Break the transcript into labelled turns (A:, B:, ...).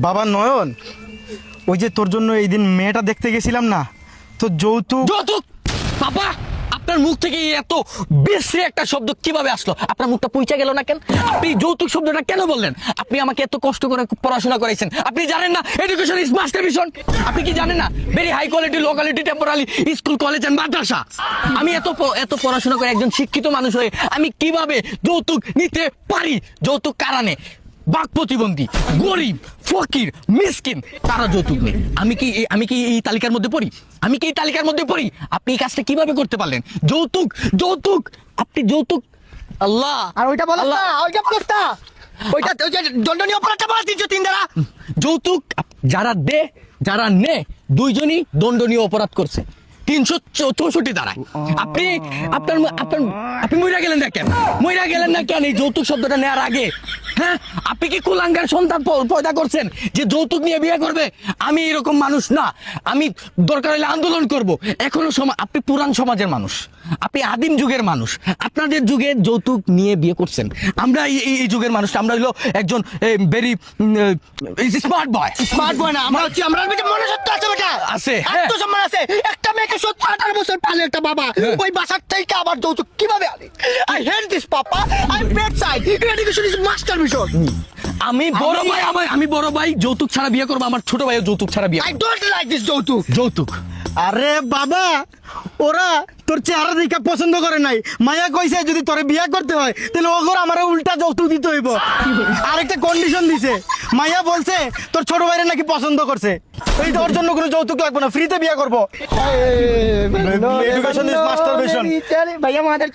A: বাবা নয়ন, ওই যে তোর জন্য এই দিন মেয়েটা দেখতে গেছিলাম না, তো যৌতুক।
B: যৌতুক? বাবা, আপনার মুখ থেকে এত বিশ্রী একটা শব্দ কিভাবে আসলো? আপনার মুখটা পুইচা গেল না কেন? আপনি যৌতুক শব্দটা কেন বললেন? আপনি আমাকে এত কষ্ট করে পড়াশোনা করাইছেন, আপনি জানেন না এডুকেশন ইজ মাস্টার মিশন? আপনি কি জানেন না very high quality locality temporary school college and মাদ্রাসা? আমি এত পড়াশোনা করে একজন শিক্ষিত মানুষ হয়ে আমি কিভাবে যৌতুক নিতে পারি? যৌতুক কারণে বাক প্রতিবন্ধী, গরিব, ফকির, মিসকিন তারা যৌতুক নেই। আমি কি এই তালিকার মধ্যে পড়ি? আমি কি এই তালিকার মধ্যে পড়ি? আপনি এই কাজটা কিভাবে করতে পারলেন? যৌতুক, যৌতুক, আপনি যৌতুক। আল্লাহ,
C: আর ওইটা বলছ
B: আল্লাহ।
C: না, ওইটা বলছ না, ওইটা ওই যে দণ্ডনীয় অপরাধটা বলা দিচ্ছ তিন দ্বারা।
B: যৌতুক যারা দে যারা নে দুইজনই দণ্ডনীয় অপরাধ করছে 364 দ্বারা। আপনি আপনার আপনার আপনি মইরা গেলেন না কেন? মইরা গেলেন না কেন এই যৌতুক শব্দটা নেওয়ার আগে? হ্যাঁ, আপনি কি কুলাঙ্গার সন্তান পয়দা করছেন যে যৌতুক নিয়ে বিয়ে করবে? আমি এরকম মানুষ না। আমি দরকার হলে আন্দোলন করব। এখনো আপনি পুরান সমাজের মানুষ, আপনি আদিম যুগের মানুষ। আপনাদের যুগে যৌতুক নিয়ে বিয়ে করছেন। আমরা এই যুগের মানুষ, আমরা হলো একজন very smart boy.
C: Smart boy না, আমরা হচ্ছে আমরা মনুষ্যত্ব আছে বেটা,
B: আছে, হ্যাঁ।
C: আত্মসম্মান আছে। একটা মেয়েকে 17-18 বছর পালে একটা বাবা, ওই বাসার থেকে আবার যৌতুক কিভাবে আনে? I hate this papa, I bed side, education is master mission.
B: আমি বড় ভাই যৌতুক ছাড়া বিয়ে করবো, আমার ছোট ভাইও যৌতুক ছাড়া বিয়ে
C: আই
B: করবে।
C: ডোন্ট লাইক দিস যৌতুক।
B: যৌতুক
A: আরে বাবা, ওরা তোর চেহারা দেখা পছন্দ করে নাই। মায়া কইছে যদি তোরে বিয়া করতে হয় তাহলে ওগর আমারে উল্টা যৌতুক দিতে হইব। আরেকটা কন্ডিশন দিছে, মায়া বলছে তোর ছোট ভাইরে নাকি পছন্দ করছে, এই তোর জন্য কোনো যৌতুক লাগবে না, ফ্রিতে বিয়া করবো। Education is master mission.
C: ভাইয়া মাদার